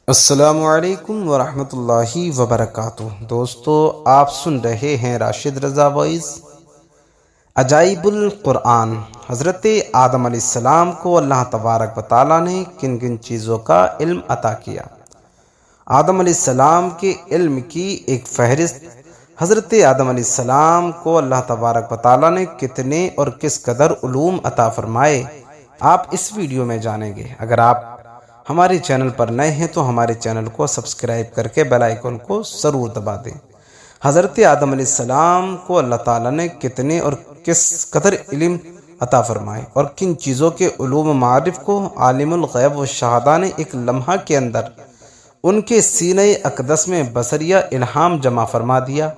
السلام علیکم ورحمۃ اللہ وبرکاتہ۔ دوستو، آپ سن رہے ہیں راشد رضا وائس عجائب القرآن۔ حضرت آدم علیہ السلام کو اللہ تبارک و تعالیٰ نے کن کن چیزوں کا علم عطا کیا؟ آدم علیہ السلام کے علم کی ایک فہرست۔ حضرت آدم علیہ السلام کو اللہ تبارک و تعالیٰ نے کتنے اور کس قدر علوم عطا فرمائے، آپ اس ویڈیو میں جانیں گے۔ اگر آپ ہمارے چینل پر نئے ہیں تو ہمارے چینل کو سبسکرائب کر کے بیل آئیکن کو ضرور دبا دیں۔ حضرت آدم علیہ السلام کو اللہ تعالیٰ نے کتنے اور کس قدر علم عطا فرمائے اور کن چیزوں کے علوم و معارف کو عالم الغیب و شہادہ نے ایک لمحہ کے اندر ان کے سینہ اقدس میں بصریہ الہام جمع فرما دیا،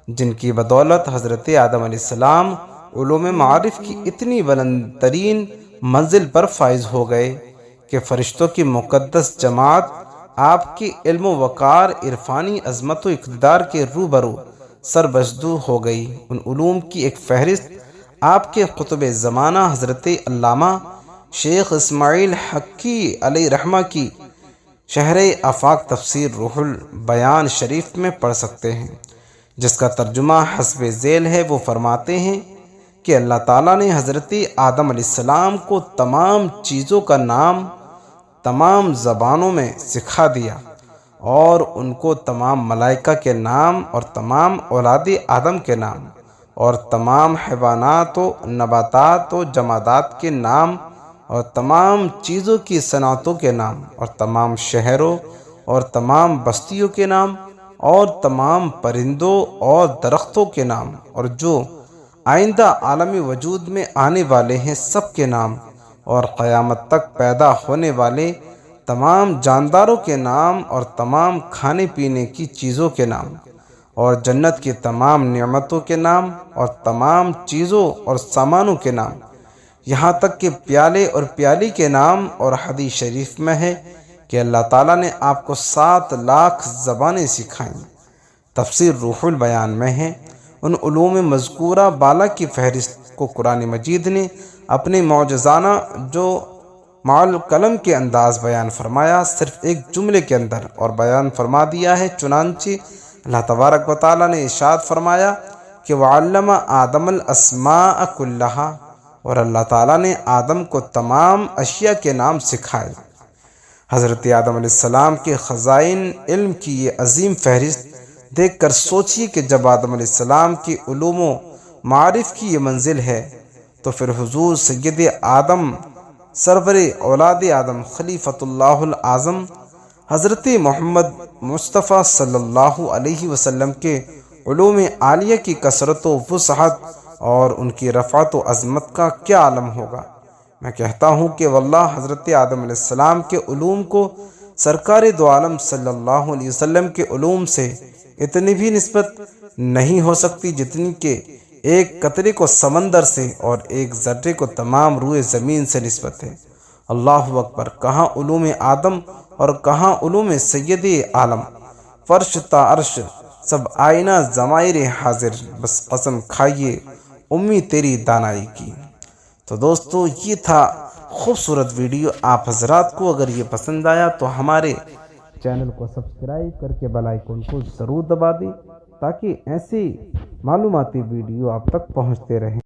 جن کی بدولت حضرت آدم علیہ السلام علوم معارف کی اتنی بلند ترین منزل پر فائز ہو گئے کہ فرشتوں کی مقدس جماعت آپ کے علم و وقار، عرفانی عظمت و اقتدار کے روبرو سربجدو ہو گئی۔ ان علوم کی ایک فہرست آپ کے قطب زمانہ حضرت علامہ شیخ اسماعیل حقی علیہ رحمہ کی شہر آفاق تفسیر روح البیان شریف میں پڑھ سکتے ہیں، جس کا ترجمہ حسب ذیل ہے۔ وہ فرماتے ہیں کہ اللہ تعالیٰ نے حضرت آدم علیہ السلام کو تمام چیزوں کا نام تمام زبانوں میں سکھا دیا، اور ان کو تمام ملائکہ کے نام اور تمام اولاد آدم کے نام اور تمام حیوانات و نباتات و جمادات کے نام اور تمام چیزوں کی صنعتوں کے نام اور تمام شہروں اور تمام بستیوں کے نام اور تمام پرندوں اور درختوں کے نام اور جو آئندہ عالم وجود میں آنے والے ہیں سب کے نام اور قیامت تک پیدا ہونے والے تمام جانداروں کے نام اور تمام کھانے پینے کی چیزوں کے نام اور جنت کی تمام نعمتوں کے نام اور تمام چیزوں اور سامانوں کے نام، یہاں تک کہ پیالے اور پیالی کے نام۔ اور حدیث شریف میں ہے کہ اللہ تعالیٰ نے آپ کو 7 لاکھ زبانیں سکھائیں۔ تفسیر روح البیان میں ہے۔ ان علوم مذکورہ بالا کی فہرست کو قرآن مجید نے اپنے معجزانہ جو معل قلم کے انداز بیان فرمایا، صرف ایک جملے کے اندر اور بیان فرما دیا ہے۔ چنانچہ اللہ تبارک و تعالیٰ نے ارشاد فرمایا کہ وَعَلَّمَ آدَمَ الْأَسْمَاءَ كُلَّهَا، اور اللہ تعالیٰ نے آدم کو تمام اشیاء کے نام سکھائے۔ حضرت آدم علیہ السلام کے خزائن علم کی یہ عظیم فہرست دیکھ کر سوچیے کہ جب آدم علیہ السلام کی علوم و معارف کی یہ منزل ہے تو پھر حضور سید آدم سرور اولاد آدم خلیفۃ اللہ الاعظم حضرت محمد مصطفیٰ صلی اللہ علیہ وسلم کے علوم عالیہ کی کثرت و وسعت اور ان کی رفعت و عظمت کا کیا عالم ہوگا۔ میں کہتا ہوں کہ واللہ حضرت آدم علیہ السلام کے علوم کو سرکار دو عالم صلی اللہ علیہ وسلم کے علوم سے اتنی بھی نسبت نہیں ہو سکتی جتنی کہ ایک قطرے کو سمندر سے اور ایک ذرے کو تمام روئے زمین سے نسبت ہے۔ اللہ اکبر! کہاں علوم آدم اور کہاں علوم سید عالم، فرش تا عرش سب آئینہ ضمائر حاضر، بس قسم کھائیے امی تیری دانائی کی۔ تو دوستو، یہ تھا خوبصورت ویڈیو۔ آپ حضرات کو اگر یہ پسند آیا تو ہمارے چینل کو سبسکرائب کر کے بیل آئیکن کو ضرور دبا دیں تاکہ ایسی معلوماتی ویڈیو آپ تک پہنچتے رہیں۔